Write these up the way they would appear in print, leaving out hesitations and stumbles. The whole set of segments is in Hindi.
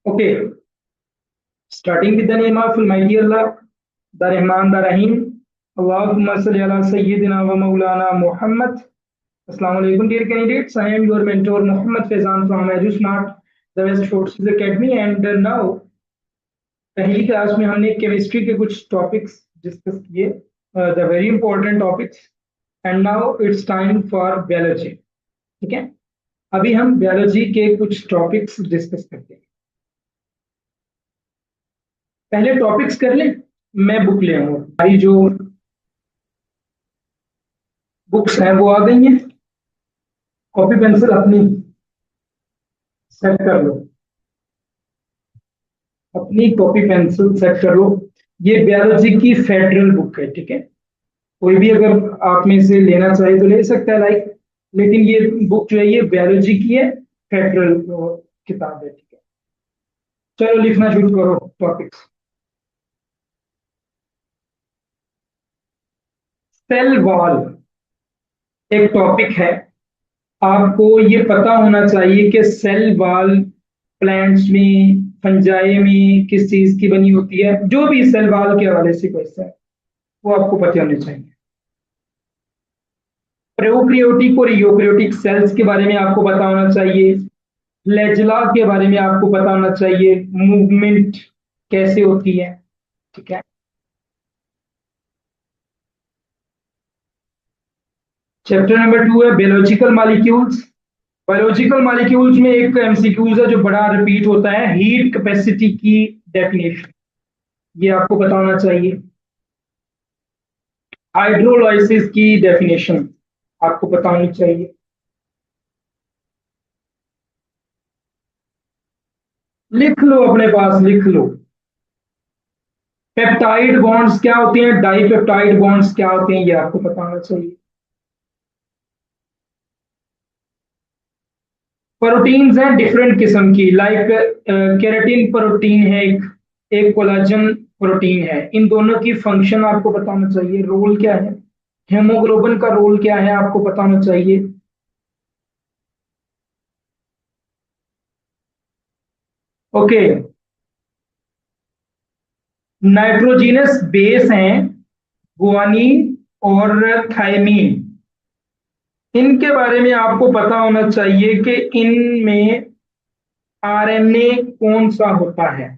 Okay, starting with the name of Almighty Allah, the Rahman, the Rahim. Allahumma salli ala Sayyidina wa Maulana Muhammad. Assalamu alaikum, dear candidates. I am your mentor, Muhammad Faizan from EduSmart, the West Forces Academy. And now, पहली क्लास में हमने केमिस्ट्री के कुछ टॉपिक्स डिस्कस किए, the very important topics. And now it's time for biology. ठीक है, अभी हम बायोलॉजी के कुछ टॉपिक्स डिस्कस करते हैं. पहले टॉपिक्स कर लें. मैं बुक ले आऊंगा. हमारी जो बुक्स हैं वो आ गई हैं. कॉपी पेंसिल अपनी सेट कर लो. अपनी कॉपी पेंसिल सेट कर लो. ये बायोलॉजी की फेडरल बुक है. ठीक है, कोई भी अगर आप में से लेना चाहे तो ले सकता है, लेकिन ये बुक जो है ये बायोलॉजी की है, फेडरल किताब है. ठीक है, चलो लिखना शुरू करो टॉपिक्स. सेल वॉल एक टॉपिक है. आपको ये पता होना चाहिए कि सेल वॉल प्लांट्स में, फंजाई में किस चीज की बनी होती है. जो भी सेल वॉल के हवाले से क्वेश्चन है वो आपको पता होने चाहिए. प्रोकैरियोटिक और यूकैरियोटिक सेल्स के बारे में आपको पता होना चाहिए. फ्लैजेला के बारे में आपको पता होना चाहिए. मूवमेंट कैसे होती है. ठीक है, चैप्टर नंबर 2 है बायोलॉजिकल मॉलिक्यूल्स. बायोलॉजिकल मॉलिक्यूल्स में एक एमसीक्यूज है जो बड़ा रिपीट होता है, हीट कैपेसिटी की डेफिनेशन. ये आपको पता होना चाहिए. हाइड्रोलाइसिस की डेफिनेशन आपको पता होनी चाहिए. लिख लो, अपने पास लिख लो. पेप्टाइड बॉन्ड्स क्या होते हैं, डाइपेप्टाइड बॉन्ड्स क्या होते हैं, ये आपको पता होना चाहिए. प्रोटीन्स हैं डिफरेंट किस्म की, लाइक केराटिन प्रोटीन है, एक कोलाजन प्रोटीन है. इन दोनों की फंक्शन आपको पता होना चाहिए. रोल क्या है, हेमोग्लोबिन का रोल क्या है, आपको पता होना चाहिए. ओके, नाइट्रोजीनस बेस हैं गुआनीन और थायमीन. इनके बारे में आपको पता होना चाहिए कि इनमें आरएनए कौन सा होता है.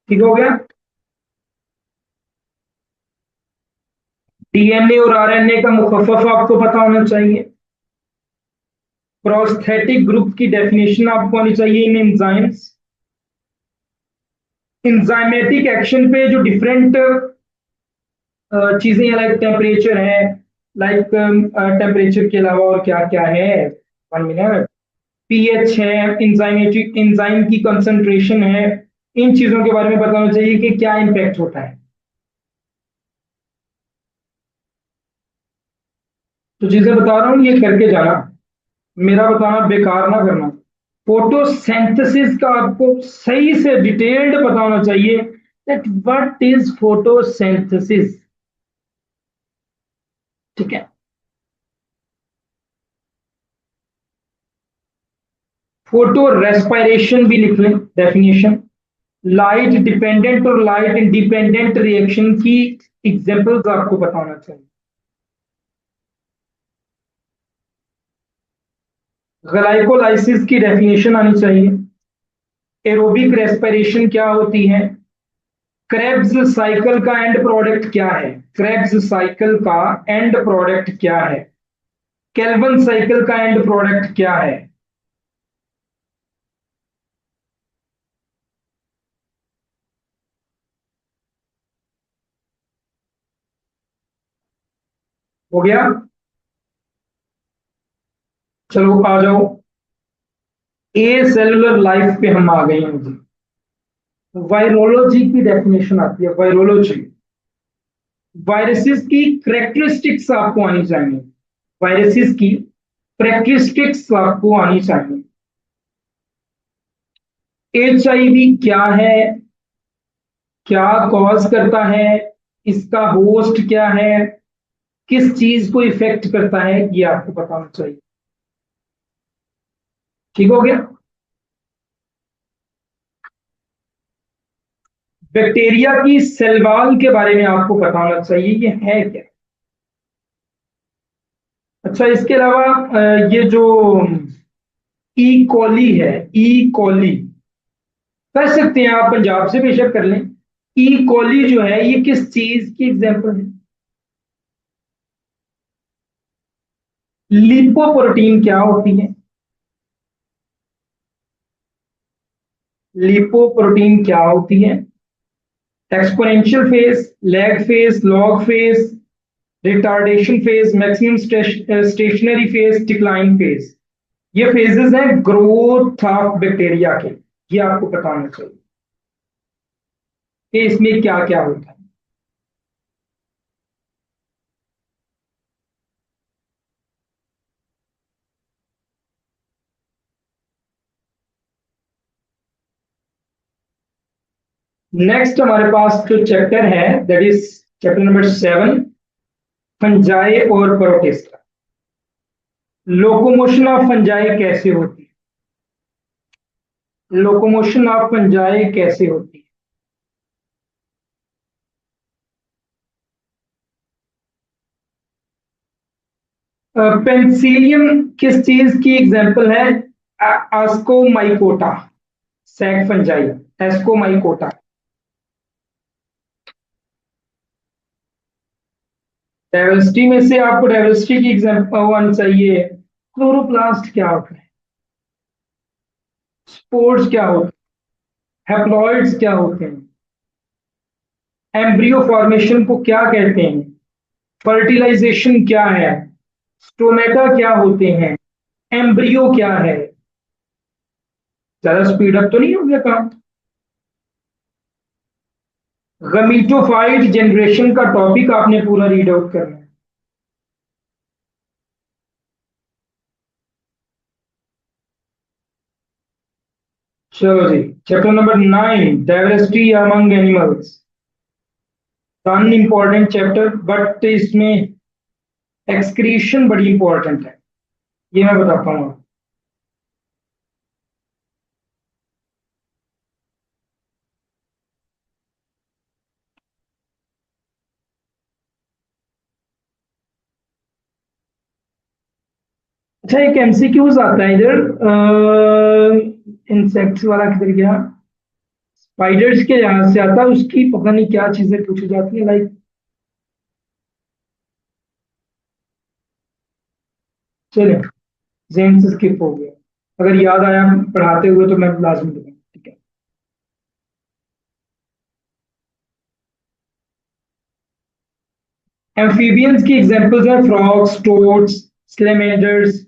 ठीक हो गया. डीएनए और आरएनए का मुखफ़फ़ आपको पता होना चाहिए. प्रोस्थेटिक ग्रुप की डेफिनेशन आपको आनी चाहिए इन एंजाइम्स. इंजाइमेटिक एक्शन पे जो डिफरेंट चीजें हैं, लाइक टेम्परेचर है, लाइक टेम्परेचर के अलावा और क्या क्या है, 1 मिनट. पीएच है, इंजाइमेटिक इंजाइम की कंसंट्रेशन है. इन चीजों के बारे में पता होना चाहिए कि क्या इंपैक्ट होता है. तो चीजें बता रहा हूँ, ये करके जाना. मेरा बताना बेकार ना करना. फोटोसिंथेसिस का आपको सही से डिटेल्ड पता होना चाहिए दैट व्हाट इज फोटोसिंथेसिस. ठीक है, फोटो रेस्पिरेशन भी लिख लें डेफिनेशन. लाइट डिपेंडेंट और लाइट इंडिपेंडेंट रिएक्शन की एग्जांपल्स आपको पता होना चाहिए. ग्लाइकोलाइसिस की डेफिनेशन आनी चाहिए. एरोबिक रेस्पिरेशन क्या होती है. क्रेब्स साइकिल का एंड प्रोडक्ट क्या है. क्रेब्स साइकिल का एंड प्रोडक्ट क्या है. केल्विन साइकिल का एंड प्रोडक्ट क्या है. हो गया. चलो आ जाओ. ए सेलुलर लाइफ पे हम आ गए हैं जी. वायरोलॉजी की डेफिनेशन आती है. वायरोलॉजी, वायरसेस की करेक्टरिस्टिक्स आपको आनी चाहिए. वायरसेस की करेक्टरिस्टिक्स आपको आनी चाहिए. एचआईवी क्या है, क्या कॉज करता है, इसका होस्ट क्या है, किस चीज को इफेक्ट करता है, ये आपको पता होना चाहिए. ठीक हो गया। बैक्टीरिया की सेल वॉल के बारे में आपको पता होना चाहिए, ये है क्या। अच्छा, इसके अलावा ये जो ई कोली है, ई कोली, कर सकते हैं आप पंजाब से बेशक कर लें। ई कोली जो है ये किस चीज की एग्जांपल है। लिपोप्रोटीन क्या होती है। लिपोप्रोटीन क्या होती है। Exponential phase, lag phase, log phase, retardation phase, maximum stationary phase, decline phase, ये फेजेस हैं ग्रोथ ऑफ बैक्टीरिया के। ये आपको पता होना चाहिए कि इसमें क्या क्या होता है। नेक्स्ट हमारे पास जो चैप्टर है that is chapter number 7, fungi और प्रोटिस्टा। लोकोमोशन ऑफ फंजाई कैसे होती है। लोकोमोशन ऑफ फंजाई कैसे होती है। पेंसिलियम किस चीज की एग्जांपल है। आस्कोमाइकोटा, सैक फंजाई, एस्कोमाइकोटा। डायवर्सिटी में से आपको डायवर्सिटी की एग्जांपल आनी चाहिए। क्लोरोप्लास्ट क्या होता है। स्पोर्स क्या होते हैं। हैप्लॉइड्स क्या होते हैं। एम्ब्रियो फॉर्मेशन को क्या कहते हैं। फर्टिलाइजेशन क्या है। स्टोमेटा क्या होते हैं। एम्ब्रियो क्या है। ज्यादा स्पीड अप तो नहीं हो गया काम। गमीटोफाइट जनरेशन का टॉपिक आपने पूरा रीड आउट करना है। चलो जी, chapter number 9, diversity among animals. An important chapter, but इसमें एक्सक्रीशन बड़ी इंपॉर्टेंट है, ये मैं बताता हूँ। अच्छा, एक एमसीक्यूज आता है इधर, इंसेक्ट्स वाला किधर गया। स्पाइडर्स के यहाँ से आता है, उसकी पता नहीं क्या चीजें पूछी जाती है लाइक। चले, जेन से स्किप हो गया। अगर याद आया पढ़ाते हुए तो मैं लाजमी दूंगा, ठीक है। एम्फीबियंस की एग्जांपल्स हैं frogs, toads, salamanders,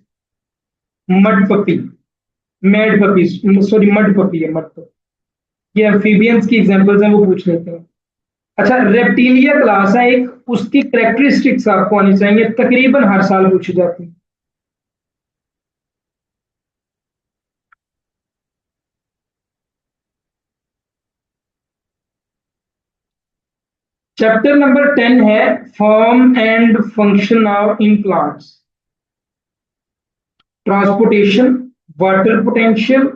mud puppy, mad puppy, sorry mud puppy है, मड पपी। ये एम्फीबियंस की एग्जांपल्स हैं, वो पूछ लेते हैं। अच्छा, रेप्टिलिया क्लास है एक, उसकी करेक्टरिस्टिक्स आपको आनी चाहिए, तकरीबन हर साल पूछी जाती है। चैप्टर नंबर 10 है form and function of in plants. Transportation, water potential,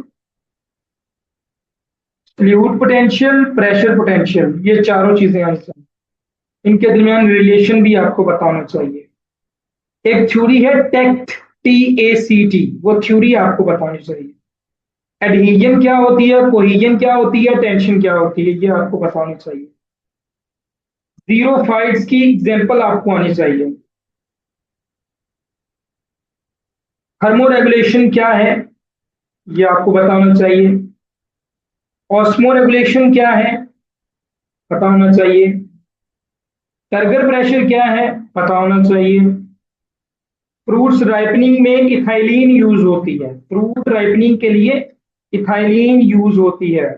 fluid potential, pressure potential, ये चारों चीजें आनी चाहिए। इनके दरमियान रिलेशन भी आपको बताना चाहिए। एक थ्योरी है टेक्ट, TACT, वो थ्योरी आपको बतानी चाहिए। एडहीजन क्या होती है, कोहीजन क्या होती है, टेंशन क्या होती है, ये आपको बतानी चाहिए। जीरो फाइट्स की एग्जांपल आपको आनी चाहिए। थर्मो रेगुलेशन क्या है, ये आपको बताना चाहिए। ऑस्मो रेगुलेशन क्या है, पता होना चाहिए। टर्गर प्रेशर क्या है, पता होना चाहिए। फ्रूट्स राइपनिंग में इथाइलिन यूज होती है, फ्रूट राइपनिंग के लिए इथाइलिन यूज होती है।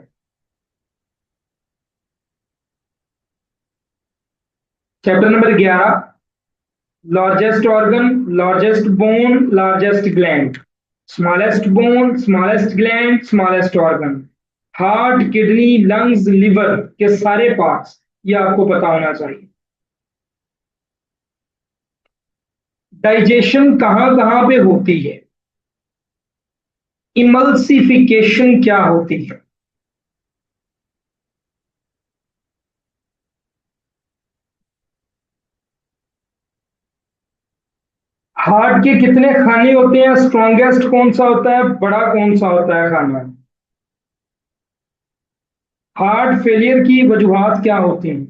Chapter number 11, largest organ, largest bone, largest gland. Smallest bone, smallest gland, smallest organ. Heart, kidney, lungs, liver के सारे पार्ट्स, ये आपको पता होना चाहिए। डाइजेशन कहाँ कहाँ पे होती है। इमल्सिफिकेशन क्या होती है? हार्ट के कितने खाने होते हैं? स्ट्रॉन्गेस्ट कौन सा होता है, बड़ा कौन सा होता है खाना? हार्ट फेलियर की वजूहात क्या होती हैं?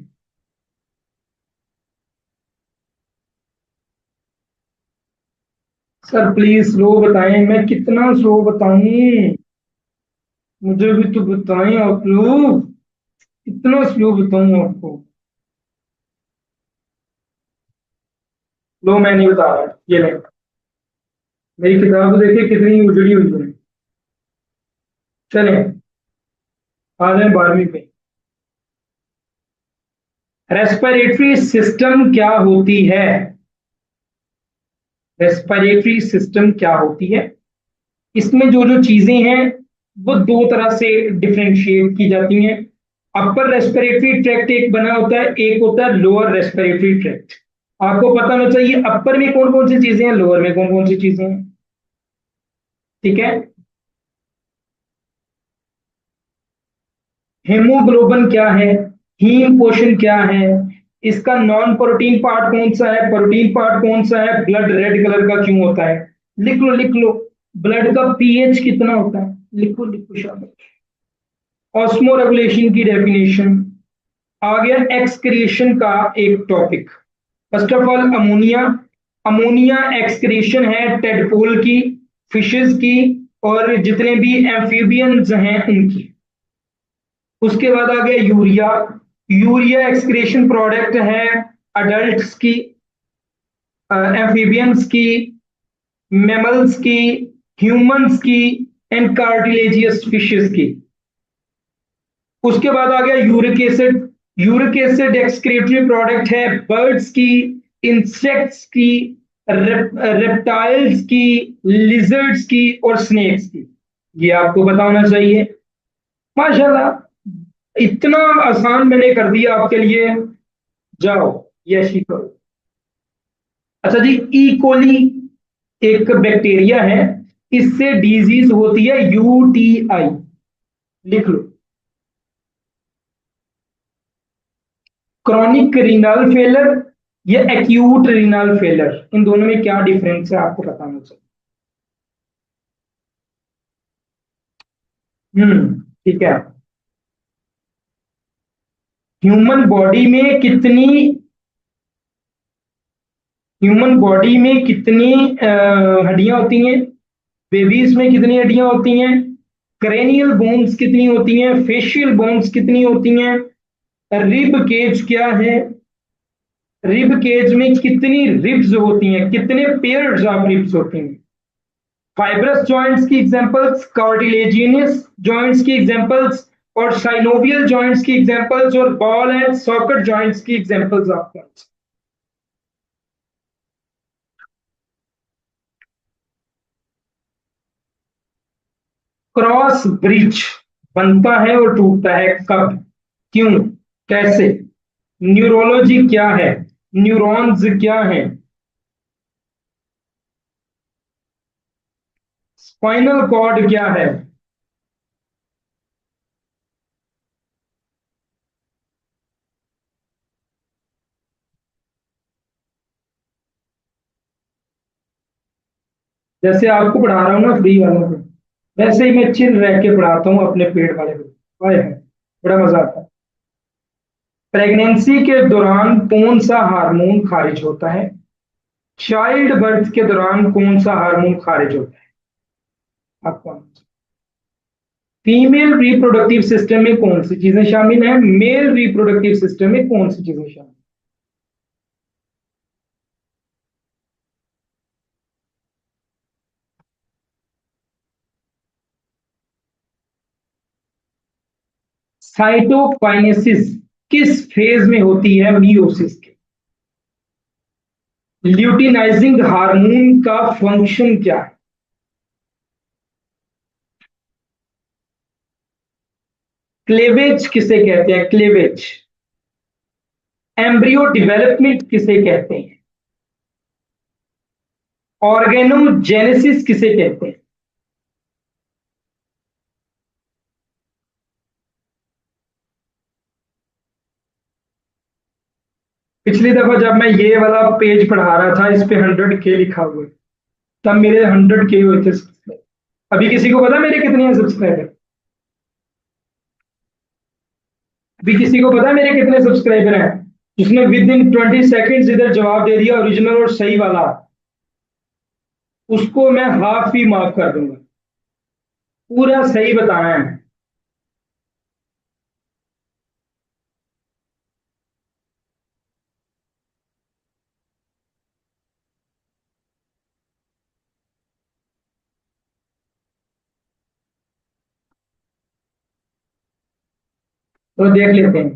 सर प्लीज स्लो बताएं, मैं कितना स्लो बताऊं? मुझे भी तो बताएं आप लोग, कितना स्लो बताऊं आपको? लो मैं नहीं बता रहा, ये ले, मेरी किताब देखिए कितनी उजड़ी हुई है। चले आ जाए 12वीं पे। रेस्पिरेटरी सिस्टम क्या होती है? रेस्पिरेटरी सिस्टम क्या होती है? इसमें जो जो चीजें हैं वो दो तरह से डिफरेंशिएट की जाती हैं। अपर रेस्पिरेटरी ट्रैक्ट एक बना होता है, एक होता है लोअर रेस्पिरेटरी ट्रैक्ट। आपको पता होना चाहिए अपर में कौन कौन सी चीजें हैं, लोअर में कौन कौन सी चीजें हैं। ठीक है। हेमोग्लोबिन क्या है? हीम पोषण क्या है? इसका नॉन प्रोटीन पार्ट कौन सा है, प्रोटीन पार्ट कौन सा है? ब्लड रेड कलर का क्यों होता है? लिख लो लिख लो। ब्लड का पीएच कितना होता है? लिखो लिखो शाबाश। ऑस्मो रेगुलेशन की डेफिनेशन। आ गया एक्सक्रिएशन का एक topic. First of all ammonia. Ammonia excretion है टेडपोल की, फिशेस की, और जितने भी एम्फीबियंस हैं उनकी। उसके बाद आ गया यूरिया। यूरिया एक्सक्रीशन प्रोडक्ट है अडल्ट्स की, एम्फीबियंस की, मेमल्स की, ह्यूमंस की, एंड कार्टिलेजियस फिशेस की। उसके बाद आ गया uric acid. Uric acid excretory product है बर्ड्स की, इंसेक्ट्स की, रेप्टाइल्स की, लिजर्ड्स की और स्नेक्स की। ये आपको पता होना चाहिए। माशाल्लाह, इतना आसान मैंने कर दिया आपके लिए। जाओ यशी करो। अच्छा जी, ई कोली एक बैक्टीरिया है, इससे डिजीज होती है यूटीआई। लिख लो। क्रॉनिक रीनल फेलर या एक्यूट रीनल फेलर, इन दोनों में क्या डिफरेंस है आपको बताना चाहिए। ठीक है। ह्यूमन बॉडी में कितनी ह्यूमन बॉडी में कितनी हड्डियां होती हैं? बेबीज में कितनी हड्डियां होती हैं? क्रेनियल बोन्स कितनी होती हैं? फेशियल बोन्स कितनी होती हैं? रिब केज क्या है? रिब केज में कितनी रिब्स होती हैं, कितने पेयर्स ऑफ रिब्स होती हैं? फाइब्रस जॉइंट्स की एग्जांपल्स, कार्टिलेजिनियस जॉइंट्स की एग्जांपल्स, और साइनोवियल जॉइंट्स की एग्जांपल्स, और बॉल एंड सॉकेट जॉइंट्स की एग्जांपल्स आपको। क्रॉस ब्रिज बनता है और टूटता है कब, क्यों, कैसे? न्यूरोलॉजी क्या है? न्यूरॉन्स क्या है? स्पाइनल कॉर्ड क्या है? जैसे आपको पढ़ा रहा हूँ ना फ्री वालों को, वैसे ही मैं चिल रह के पढ़ाता हूँ अपने पेड़ वाले को। हाय हाय, बड़ा मजा आता है। प्रेगनेंसी के दौरान कौन सा हार्मोन खारिज होता है? चाइल्ड बर्थ के दौरान कौन सा हार्मोन खारिज होता है आपको? फीमेल रिप्रोडक्टिव सिस्टम में कौन सी चीजें शामिल हैं? मेल रिप्रोडक्टिव सिस्टम में कौन सी चीजें शामिल? साइटोकाइनेसिस किस फेज में होती है मियोसिस के? ल्यूटिनाइजिंग हार्मोन का फंक्शन क्या है? क्लेवेज किसे कहते हैं? क्लेवेज। एम्ब्रियो डेवलपमेंट किसे कहते हैं? ऑर्गेनोजेनेसिस किसे कहते हैं? पिछली दफा जब मैं ये वाला पेज पढ़ा रहा था, इस पे 100K लिखा हुआ है, तब मेरे 100K हुए थे सब्सक्राइब। अभी किसी को पता मेरे कितने हैं सब्सक्राइबर? अभी किसी को पता मेरे कितने सब्सक्राइबर हैं? जिसने विद इन 20 सेकेंड्स इधर जवाब दे दिया ओरिजिनल और सही वाला, उसको मैं हाफ फी माफ कर दूंगा। पूरा सही बताना है। तो देख लेते हैं।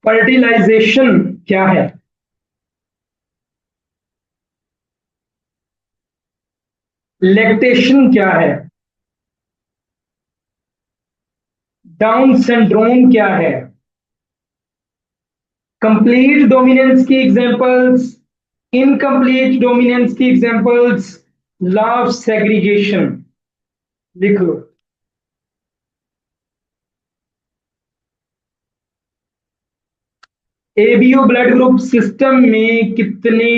फर्टिलाइजेशन क्या है? लैक्टेशन क्या है? डाउन सिंड्रोम क्या है? कंप्लीट डोमिनेंस की एग्जांपल्स, इनकम्प्लीट डोमिनेंस की एग्जांपल्स, लॉ ऑफ सेग्रीगेशन। लिख लो। एबीओ ब्लड ग्रुप सिस्टम में कितने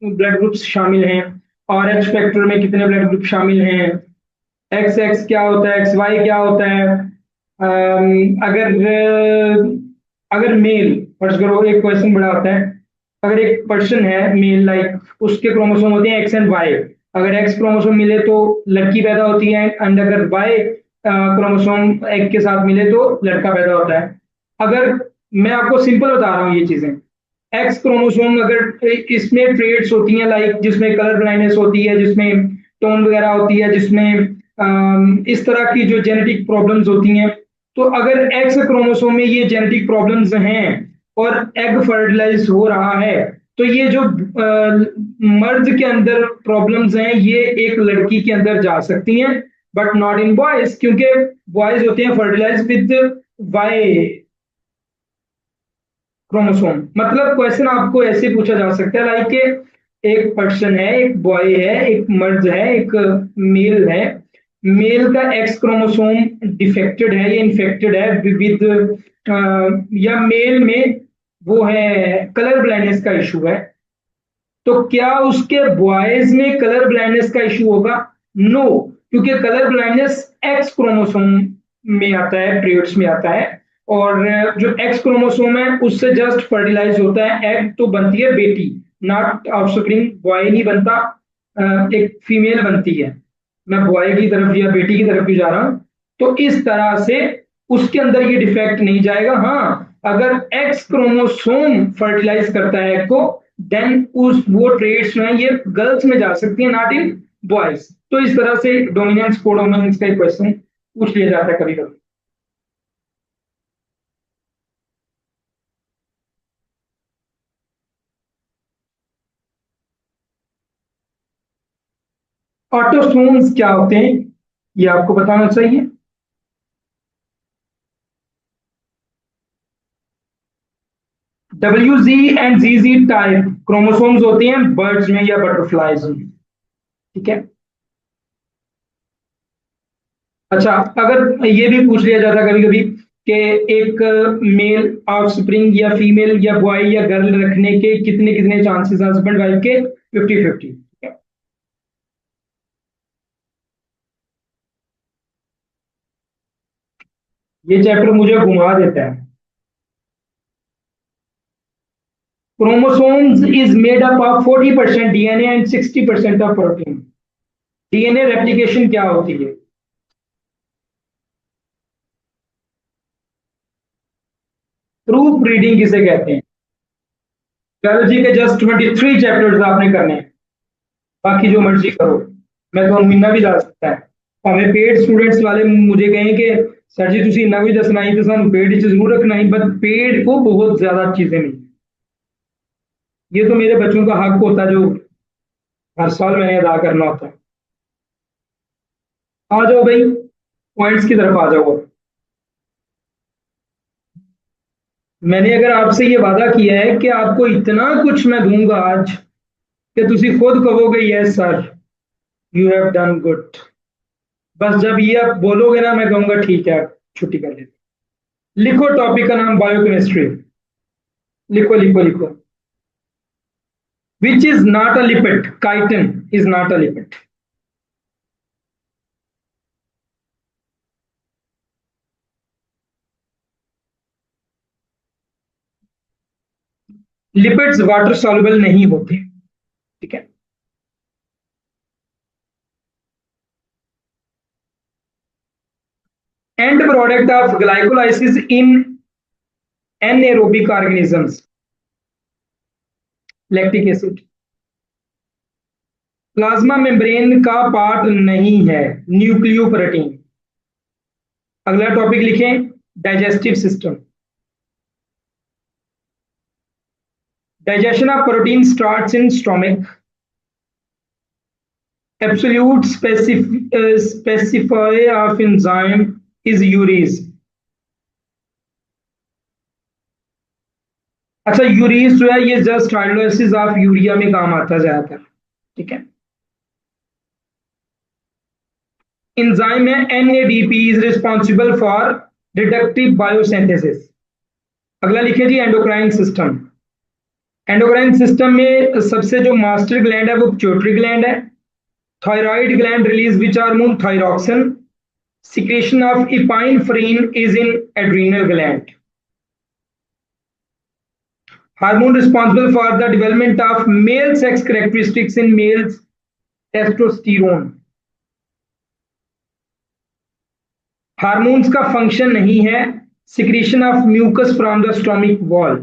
ब्लड ग्रुप्स शामिल हैं? और एच फैक्टर में कितने ब्लड ग्रुप शामिल हैं? एक्स एक्स क्या होता है, एक्स वाई क्या होता है? अगर मेल, फर्ज करो एक क्वेश्चन बड़ा होता है, अगर एक पर्सन है मेल, लाइक उसके क्रोमोसोम होते हैं एक्स एंड वाई, अगर एक्स क्रोमोसोम मिले तो लड़की पैदा होती है, एंड अगर वाई क्रोमोसोम एक के साथ मिले तो लड़का पैदा होता है। अगर मैं आपको सिंपल बता रहा हूँ ये चीजें, एक्स क्रोमोसोम अगर इसमें ट्रेड्स होती हैं, लाइक जिसमें कलर ब्लाइंडनेस होती है, जिसमें टोन वगैरह होती है, जिसमें इस तरह की जो जेनेटिक प्रॉब्लम्स होती हैं, तो अगर एक्स क्रोमोसोम में ये जेनेटिक प्रॉब्लम्स हैं और एग फर्टिलाइज हो रहा है, तो ये जो मर्द के अंदर प्रॉब्लम्स हैं ये एक लड़की के अंदर जा सकती हैं, बट नॉट इन बॉयज, क्योंकि बॉयज होते हैं फर्टिलाइज विद वाई क्रोमोसोम। मतलब क्वेश्चन आपको ऐसे पूछा जा सकता है, लाइक एक पर्सन है, एक बॉय है, एक मर्द है, एक मेल है, मेल का एक्स क्रोमोसोम डिफेक्टेड है या इन्फेक्टेड है विद, या मेल में वो है कलर ब्लाइंडनेस का इशू है, तो क्या उसके बॉयज में कलर ब्लाइंडनेस का इशू होगा? नो, क्योंकि कलर ब्लाइंडनेस एक्स क्रोमोसोम में आता है, पीरियड्स में आता है, और जो एक्स क्रोमोसोम है उससे जस्ट फर्टिलाइज होता है, एग तो बनती है बेटी, नॉट ऑफस्प्रिंग, बॉय नहीं बनता, एक फीमेल बनती है। मैं बॉय की तरफ या बेटी की तरफ भी जा रहा हूं, तो इस तरह से उसके अंदर ये डिफेक्ट नहीं जाएगा। हाँ, अगर एक्स क्रोमोसोम फर्टिलाइज करता है एग को, देन उस वो ट्रेड्स जो है ये गर्ल्स में जा सकती है, नॉट इन बॉयज। तो इस तरह से डोमिनेंस कोडोमिनेंस का एक क्वेश्चन पूछ लिया जाता है कभी कभी। ऑटोसोम्स क्या होते हैं ये आपको बताना चाहिए। WZ and ZZ type chromosomes होते हैं बर्ड्स में या बटरफ्लाईज में, ठीक है। अच्छा, अगर ये भी पूछ लिया जाता कभी कभी कि एक मेल ऑफस्प्रिंग या फीमेल या बॉय या गर्ल रखने के कितने कितने चांसेस हस्बैंड वाइफ के? 50-50, ठीक है। ये चैप्टर मुझे घुमा देता है। Chromosomes is made up of 40% DNA and 60% of protein. DNA replication क्या होती है? प्रूफ रीडिंग किसे कहते हैं? बायोलॉजी के जस्ट 23 चैप्टर्स आपने करने हैं, बाकी जो मर्जी करो। मैं तो महीना भी जा सकता है। हमें पेड स्टूडेंट्स वाले मुझे कहें कि सर जी तुम इन्ना भी दसना ही तो सानू पेड जरूर रखना ही, बट पेड को बहुत ज्यादा चीजें नहीं। ये तो मेरे बच्चों का हक होता है जो हर साल मैंने अदा करना होता है। आ जाओ भाई, पॉइंट्स की तरफ आ जाओ। मैंने अगर आपसे ये वादा किया है कि आपको इतना कुछ मैं दूंगा आज कि तुम खुद कहोगे yes sir, you have done good. बस जब ये आप बोलोगे ना, मैं कहूंगा ठीक है, आप छुट्टी कर लेते। लिखो टॉपिक का नाम बायोकेमिस्ट्री। लिखो लिखो लिखो। Which is not a lipid? Chitin is not a lipid. Lipids water soluble नहीं होते। ठीक है। End product of glycolysis in anaerobic organisms, lactic acid. Plasma membrane का पार्ट नहीं है न्यूक्लियोप्रोटीन। अगला टॉपिक लिखें, digestive system. Digestion of protein starts in stomach. Absolute specifier of enzyme is urease. अच्छा, यूरीज जो है ये जस्ट हाइड्रोलाइसिस ऑफ यूरिया में काम आता है ज्यादातर। ठीक है। एंजाइम है NADP is responsible for reductive biosynthesis. अगला लिखिए जी, एंडोक्राइन सिस्टम। एंडोक्राइन सिस्टम में सबसे जो मास्टर ग्लैंड है वो पिट्यूटरी ग्लैंड है। Thyroid gland release which hormone? Thyroxine. Secretion of epinephrine is in adrenal gland. Hormone responsible for the development of male sex characteristics in males? Testosterone. Hormones का फंक्शन नहीं है secretion of mucus from the stomach wall.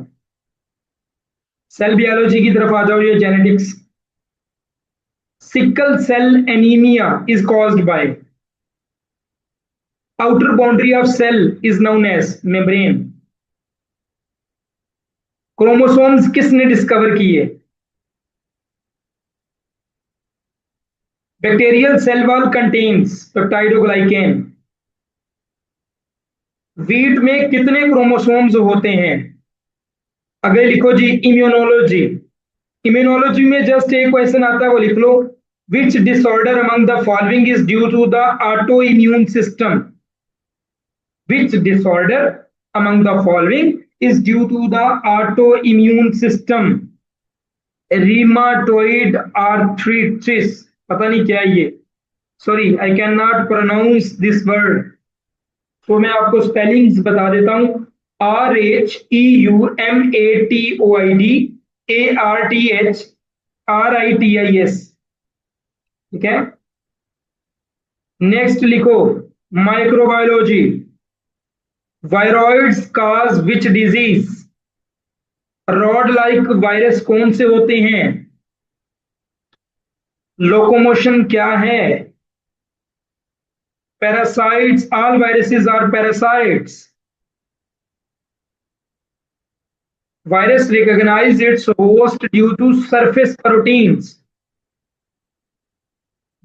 Cell biology की तरफ आ जाओ, ये genetics. Sickle cell anaemia is caused by? Outer boundary of cell is known as membrane. Chromosomes किसने डिस्कवर किए? Bacterial cell wall contains peptidoglycan. Wheat में कितने क्रोमोसोम्स होते हैं? अगले लिखो जी, इम्यूनोलॉजी। इम्यूनोलॉजी में जस्ट एक क्वेश्चन आता है, वो लिख लो। Which disorder among the following is due to the autoimmune system? Which disorder among the following is due to the autoimmune system? रीमाटोइड आर्थ्रिटिस, पता नहीं क्या है ये, sorry I can not pronounce this word, तो मैं आपको स्पेलिंग्स बता देता हूं। RHEUMATOID ARTHRITIS। ठीक है। नेक्स्ट लिखो, microbiology. Viroids cause which disease? Rod like virus कौन से होते हैं? लोकोमोशन क्या है? Parasites, all viruses are parasites. Virus recognise its host due to surface proteins.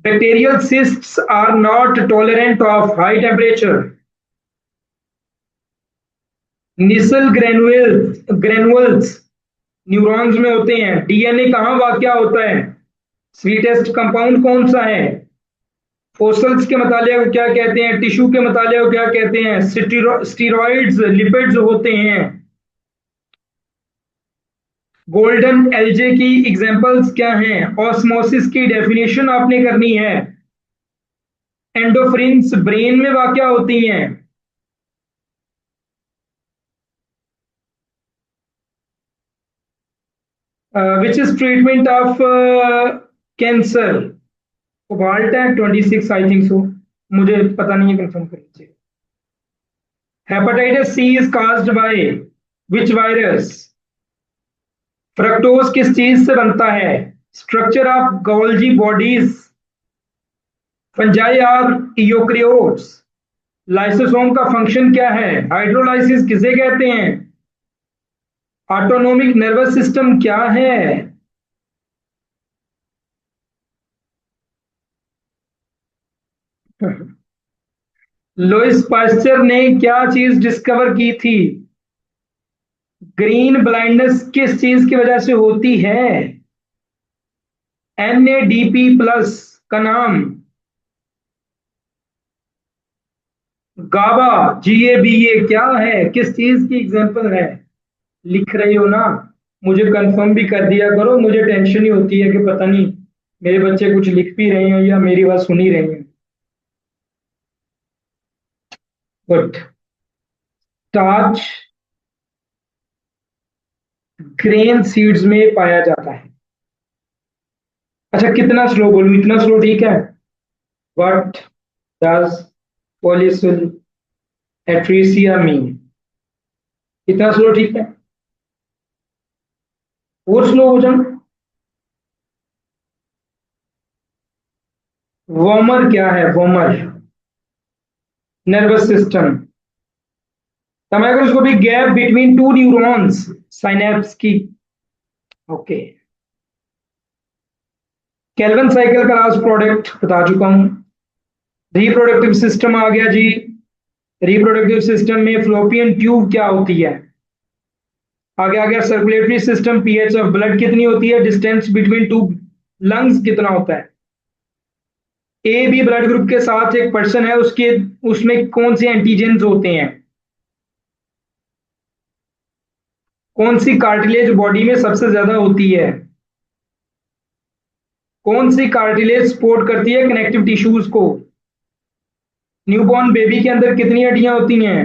Bacterial cysts are not tolerant of high temperature. Nisl granules neurons में होते हैं। डीएनए कहाँ वाक़या होता है? स्वीटेस्ट कंपाउंड कौन सा है? फोसल्स के मतालिया को क्या कहते हैं? टिश्यू के मतालिया को क्या कहते हैं? स्टीरॉइड्स लिपिड्स होते हैं। गोल्डन एलजे की एग्जांपल्स क्या हैं? ऑस्मोसिस की डेफिनेशन आपने करनी है। एंडोफ्रिन्स ब्रेन में वाक़या होती हैं। Which is treatment of cancer? Cobalt है 26 आई थिंक सो, मुझे पता नहीं है, कंफर्म कर लीजिए। Hepatitis C is caused by which virus? Fructose किस चीज से बनता है? Structure of Golgi bodies, fungi और यूकेरियोट्स। लाइसोसोम का फंक्शन क्या है? हाइड्रोलाइसिस किसे कहते हैं? ऑटोनोमिक नर्वस सिस्टम क्या है? लुइस पास्चर ने क्या चीज डिस्कवर की थी? ग्रीन ब्लाइंडनेस किस चीज की वजह से होती है? NADP+ का नाम? गाबा, GABA क्या है, किस चीज की एग्जांपल है? लिख रहे हो ना? मुझे कंफर्म भी कर दिया करो, मुझे टेंशन ही होती है कि पता नहीं मेरे बच्चे कुछ लिख भी रहे हैं या मेरी बात सुन ही रहे हैं। बट स्टार्च ग्रेन सीड्स में पाया जाता है। अच्छा, कितना स्लो बोलूं? इतना स्लो ठीक है? व्हाट डज पॉलीसिल एट्रीसिया मीन? इतना स्लो ठीक है? और स्लो हो जाऊं? वॉमर क्या है? वॉमर नर्वस सिस्टम। तो मैं अगर उसको भी gap between two neurons, synapse की। ओके। केल्विन साइकिल का लास्ट प्रोडक्ट बता चुका हूं। रिप्रोडक्टिव सिस्टम आ गया जी। रिप्रोडक्टिव सिस्टम में फ्लोपियन ट्यूब क्या होती है? आगे आ गया circulatory system, pH of blood कितनी होती है, डिस्टेंस बिटवीन टू लंग्स कितना होता है? ए बी ब्लड ग्रुप के साथ एक पर्सन है, उसके उसमें कौन से एंटीजेंस होते हैं? कौन सी कार्टिलेज बॉडी में सबसे ज्यादा होती है? कौन सी कार्टिलेज सपोर्ट करती है कनेक्टिव टिश्यूज को? न्यूबॉर्न बेबी के अंदर कितनी हड्डियां होती हैं?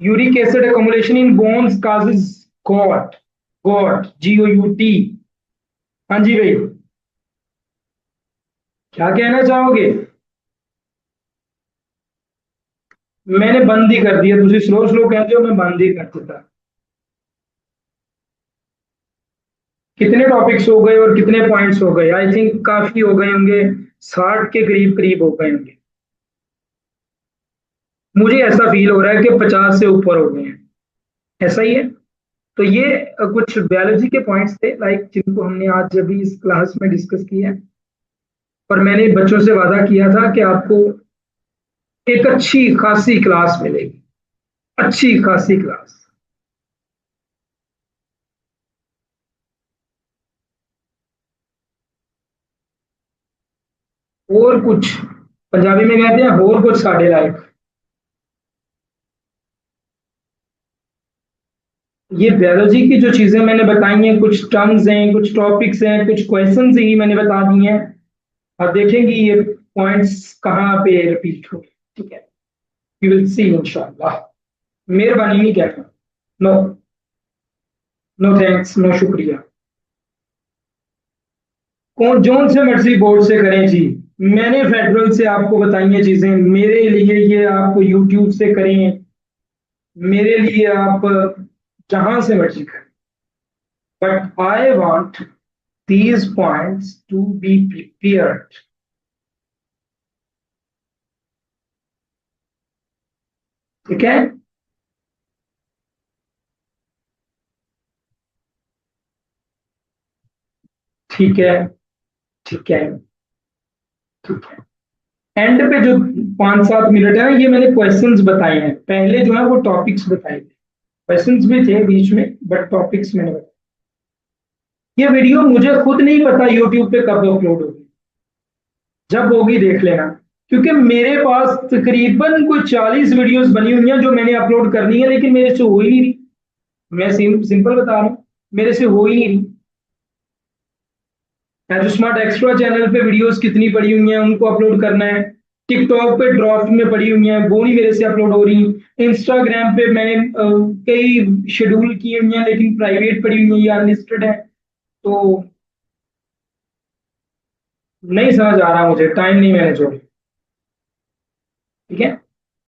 Uric acid accumulation in bones causes gout, gout GOUT। हाँ जी भाई, क्या कहना चाहोगे? मैंने बंद ही कर दिया, तुझे स्लो स्लो कहते हो, मैं बंद ही कर देता। कितने टॉपिक्स हो गए और कितने पॉइंट्स हो गए? आई थिंक काफी हो गए होंगे, 60 के करीब करीब हो गए होंगे। मुझे ऐसा फील हो रहा है कि 50 से ऊपर हो गए हैं। ऐसा ही है। तो ये कुछ बायोलॉजी के पॉइंट्स थे, लाइक जिनको हमने आज अभी इस क्लास में डिस्कस किया है। और मैंने बच्चों से वादा किया था कि आपको एक अच्छी खासी क्लास मिलेगी, अच्छी खासी क्लास। और कुछ, पंजाबी में कहते हैं और कुछ साढ़े लायक। ये बायोलॉजी की जो चीजें मैंने बताई हैं, कुछ टर्म्स हैं, कुछ टॉपिक्स हैं, कुछ क्वेश्चंस ही मैंने बता दिए हैं। आप देखेंगे ये पॉइंट्स कहाँ पे रिपीट हो। ठीक है, यू विल सी इंशाल्लाह। मेहरबानी नहीं कहता। नो, नो थैंक्स, नो शुक्रिया। कौन जोन से मर्जी बोर्ड से करें जी। मैंने फेडरल से आपको बताई हैं चीजें, मेरे लिए ये आप यूट्यूब से करें, मेरे लिए आप जहां से मर्जी करें। But I want these points to be prepared। ठीक है? ठीक है, ठीक है, ठीक है। एंड पे जो 5-7 मिनट है ना, ये मैंने क्वेश्चंस बताए हैं, पहले जो है वो टॉपिक्स बताए थे। क्वेश्चंस भी थे बीच में, बट टॉपिक्स मैंने बताए। ये वीडियो मुझे खुद नहीं पता यूट्यूब पे कब अपलोड होगी, जब होगी देख लेना। क्योंकि मेरे पास तकरीबन कोई 40 वीडियोस बनी हुई हैं जो मैंने अपलोड करनी है, लेकिन मेरे से हो ही नहीं रही। मैं सिंपल बता रहा हूँ, मेरे से हो ही नहीं रही। एज स्मार्ट एक्स्ट्रा चैनल पे वीडियोस कितनी पड़ी हुई हैं, उनको अपलोड करना है। टिकटॉक पे ड्रॉफ्ट में पड़ी हुई हैं, वो नहीं मेरे से अपलोड हो रही। इंस्टाग्राम पे मैंने कई शेड्यूल किए हुए हैं, लेकिन प्राइवेट पड़ी हुई हैं या अनलिस्टेड है। तो नहीं समझ आ रहा, मुझे टाइम नहीं मैनेज हो रही। ठीक है।